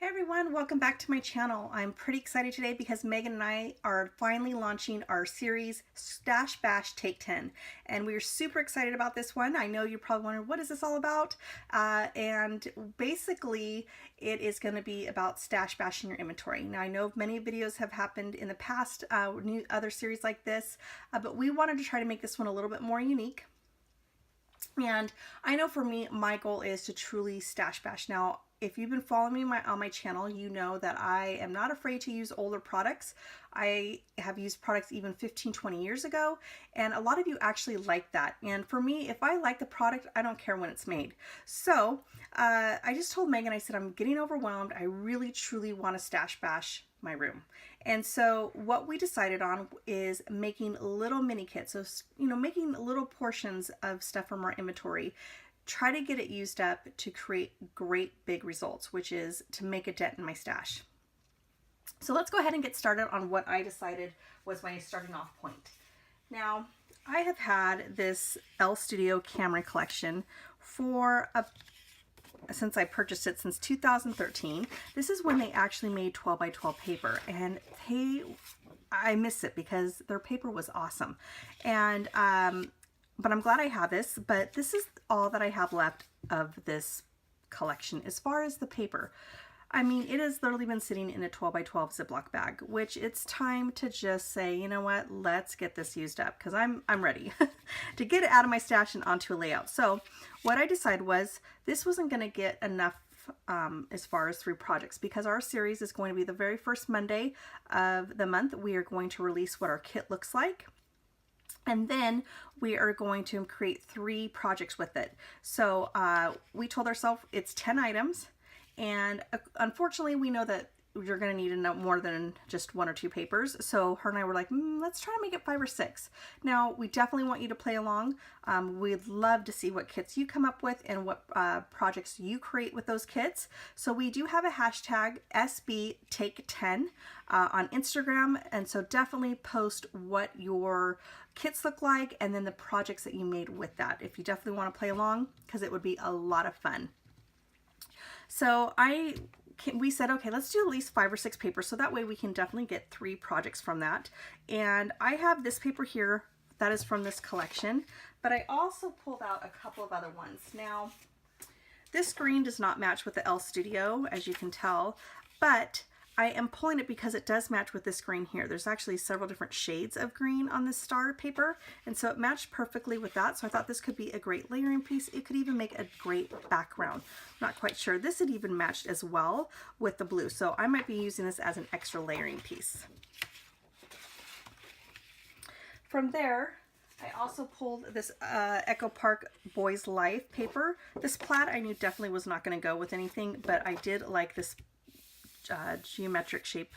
Hey everyone, welcome back to my channel. I'm pretty excited today because Megan and I are finally launching our series Stash Bash Take 10, and we're super excited about this one. I know you're probably wondering, what is this all about? And basically it is going to be about stash bashing your inventory. Now I know many videos have happened in the past, other series like this, but we wanted to try to make this one a little bit more unique. And I know for me, my goal is to truly stash bash. Now, if you've been following me on my channel, you know that I am not afraid to use older products. I have used products even 15, 20 years ago, and a lot of you actually like that. And for me, if I like the product, I don't care when it's made. So I just told Megan, I said, I'm getting overwhelmed. I really, truly want to stash bash my room. And so what we decided on is making little mini kits. So, making little portions of stuff from our inventory, try to get it used up to create great big results, which is to make a dent in my stash. So let's go ahead and get started on what I decided was my starting off point. Now, I have had this Elle Studio camera collection since I purchased it since 2013. This is when they actually made 12 by 12 paper, and I miss it because their paper was awesome. And but I'm glad I have this, but this is all that I have left of this collection as far as the paper. I mean, it has literally been sitting in a 12 by 12 Ziploc bag, which it's time to just say, you know what, let's get this used up, because I'm ready to get it out of my stash and onto a layout. So what I decided was this wasn't going to get enough as far as 3 projects, because our series is going to be the very first Monday of the month. We are going to release what our kit looks like. And then we are going to create 3 projects with it. So we told ourselves it's 10 items. And unfortunately, we know that you're going to need more than just 1 or 2 papers. So her and I were like, let's try to make it 5 or 6. Now, we definitely want you to play along. We'd love to see what kits you come up with and what projects you create with those kits. So we do have a hashtag SBTake10 on Instagram. And so definitely post what your kits look like and then the projects that you made with that, if you definitely want to play along, because it would be a lot of fun. So we said, okay, let's do at least 5 or 6 papers, so that way we can definitely get 3 projects from that. And I have this paper here that is from this collection, but I also pulled out a couple of other ones. Now, this green does not match with the Elle Studio, as you can tell, but I am pulling it because it does match with this green here. There's actually several different shades of green on this star paper, and so it matched perfectly with that. So I thought this could be a great layering piece. It could even make a great background. I'm not quite sure. This had even matched as well with the blue, so I might be using this as an extra layering piece. From there, I also pulled this Echo Park Boys Life paper. This plaid I knew definitely was not going to go with anything, but I did like this geometric shape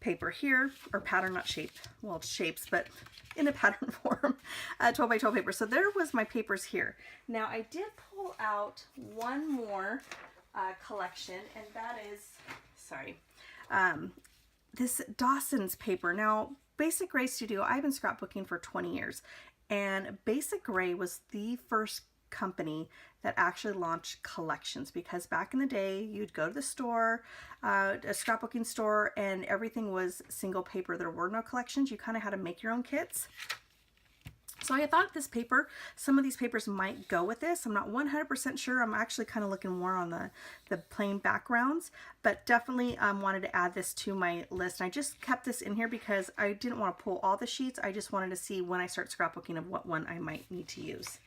paper here, or pattern, not shape, well, it's shapes, but in a pattern form, 12 by 12 paper. So there was my papers here. Now I did pull out one more collection, and that is, this Dawson's paper. Now, Basic Gray Studio, I've been scrapbooking for 20 years, and Basic Gray was the first company that actually launched collections, because back in the day you'd go to the store, a scrapbooking store, and everything was single paper. There were no collections. You kind of had to make your own kits. So I thought this paper, some of these papers might go with this. I'm not 100% sure. I'm actually kind of looking more on the plain backgrounds, but definitely wanted to add this to my list. And I just kept this in here because I didn't want to pull all the sheets. I just wanted to see when I start scrapbooking of what one I might need to use.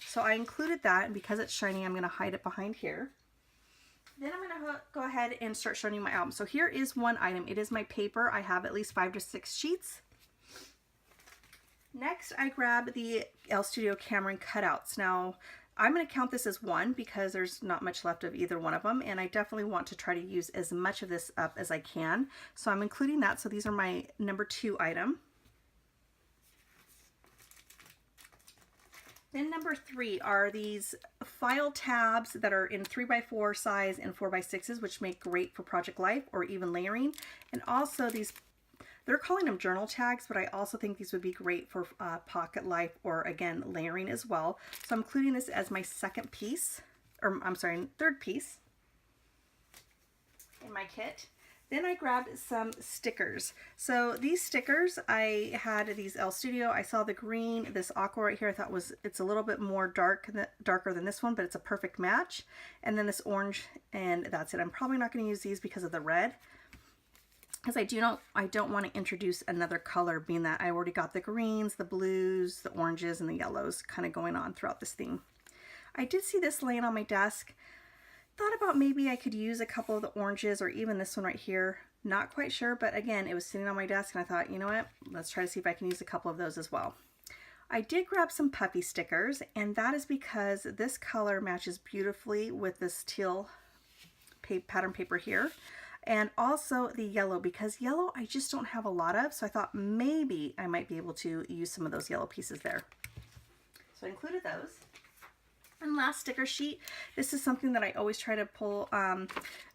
So I included that, and because it's shiny, I'm going to hide it behind here. Then I'm going to go ahead and start showing you my album. So here is one item. It is my paper. I have at least 5 to 6 sheets. Next, I grab the Elle Studio Cameron cutouts. Now, I'm going to count this as 1 because there's not much left of either one of them, and I definitely want to try to use as much of this up as I can. So I'm including that. So these are my number 2 item. Then number 3 are these file tabs that are in 3x4 size and 4x6s, which make great for project life or even layering. And also these, they're calling them journal tags, but I also think these would be great for pocket life or, again, layering as well. So I'm including this as my second piece, or I'm sorry, third piece. in my kit. Then I grabbed some stickers. So these stickers, I had these L Studio. I saw the green, this aqua right here. I thought it's a little bit more darker than this one, but it's a perfect match. And then this orange, and that's it. I'm probably not going to use these because of the red, because I don't want to introduce another color, being that I already got the greens, the blues, the oranges, and the yellows kind of going on throughout this theme. I did see this laying on my desk. Thought about maybe I could use a couple of the oranges, or even this one right here. Not quite sure, but again, it was sitting on my desk and I thought, you know what, let's try to see if I can use a couple of those as well. I did grab some puffy stickers, and that is because this color matches beautifully with this teal pattern paper here. And also the yellow, because yellow I just don't have a lot of, so I thought maybe I might be able to use some of those yellow pieces there. So I included those. And last sticker sheet, this is something that I always try to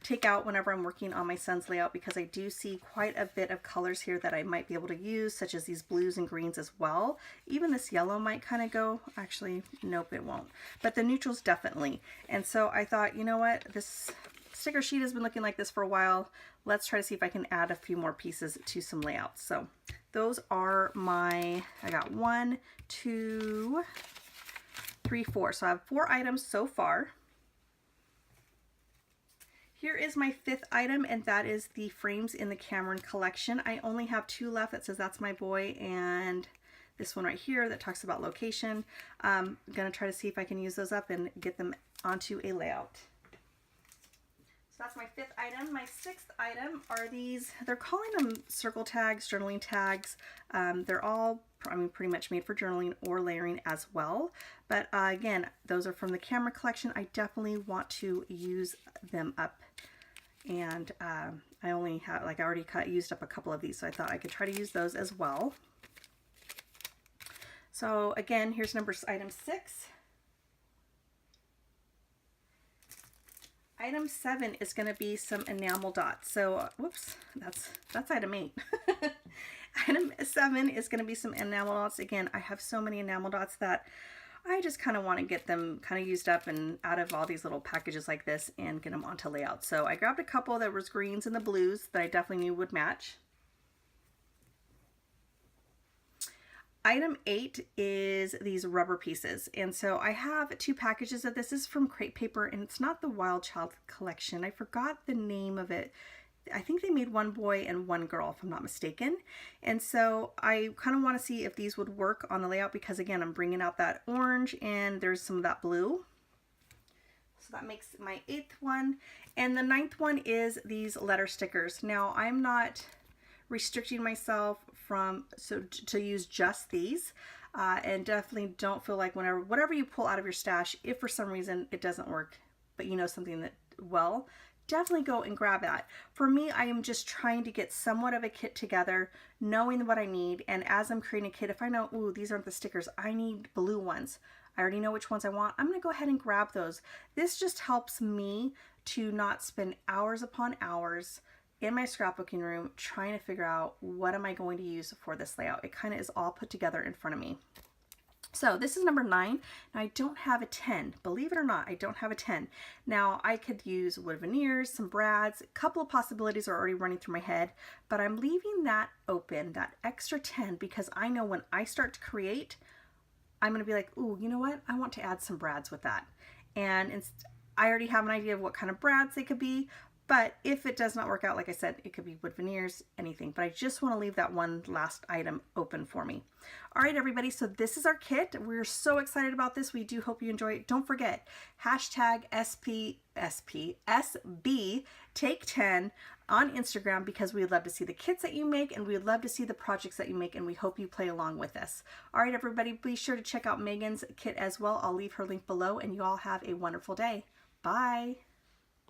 take out whenever I'm working on my son's layout, because I do see quite a bit of colors here that I might be able to use, such as these blues and greens as well. Even this yellow might kind of go, actually, nope, it won't. But the neutrals definitely. And so I thought, you know what, this sticker sheet has been looking like this for a while. Let's try to see if I can add a few more pieces to some layouts. So those are I got 1, 2, 3, 4. So I have 4 items so far. Here is my 5th item, and that is the frames in the Cameron collection. I only have 2 left. That says That's My Boy, and this one right here that talks about location. I'm going to try to see if I can use those up and get them onto a layout. So that's my 5th item. My 6th item are these, they're calling them circle tags, journaling tags. They're all, pretty much made for journaling or layering as well. But again, those are from the Camera collection. I definitely want to use them up. And I only have, I already used up a couple of these, so I thought I could try to use those as well. So again, here's item 6. Item 7 is going to be some enamel dots. So, whoops, that's item 8. Item 7 is going to be some enamel dots. Again, I have so many enamel dots that I just kind of want to get them kind of used up and out of all these little packages like this and get them onto layout. So I grabbed a couple that was greens and the blues that I definitely knew would match. Item 8 is these rubber pieces, and so I have 2 packages of this. This is from Crate Paper, and it's not the Wild Child collection. I forgot the name of it. I think they made one boy and one girl, if I'm not mistaken. And so I kind of want to see if these would work on the layout, because again, I'm bringing out that orange and there's some of that blue. So that makes my 8th one. And the 9th one is these letter stickers. Now, I'm not restricting myself to use just these, and definitely don't feel like whatever you pull out of your stash, if for some reason it doesn't work, but you know something that well, definitely go and grab that. For me, I am just trying to get somewhat of a kit together, knowing what I need, and as I'm creating a kit, if I know, ooh, these aren't the stickers, I need blue ones, I already know which ones I want, I'm going to go ahead and grab those. This just helps me to not spend hours upon hours in my scrapbooking room trying to figure out what am I going to use for this layout. It kind of is all put together in front of me. So this is number 9. Now I don't have a 10. Believe it or not, I don't have a 10. Now I could use wood veneers, some brads, a couple of possibilities are already running through my head, but I'm leaving that open, that extra 10, because I know when I start to create, I'm going to be like, ooh, you know what? I want to add some brads with that. And I already have an idea of what kind of brads they could be. But if it does not work out, like I said, it could be wood veneers, anything. But I just want to leave that one last item open for me. All right, everybody. So this is our kit. We're so excited about this. We do hope you enjoy it. Don't forget, hashtag SB Take 10 on Instagram, because we'd love to see the kits that you make, and we'd love to see the projects that you make, and we hope you play along with us. All right, everybody, be sure to check out Megan's kit as well. I'll leave her link below, and you all have a wonderful day. Bye.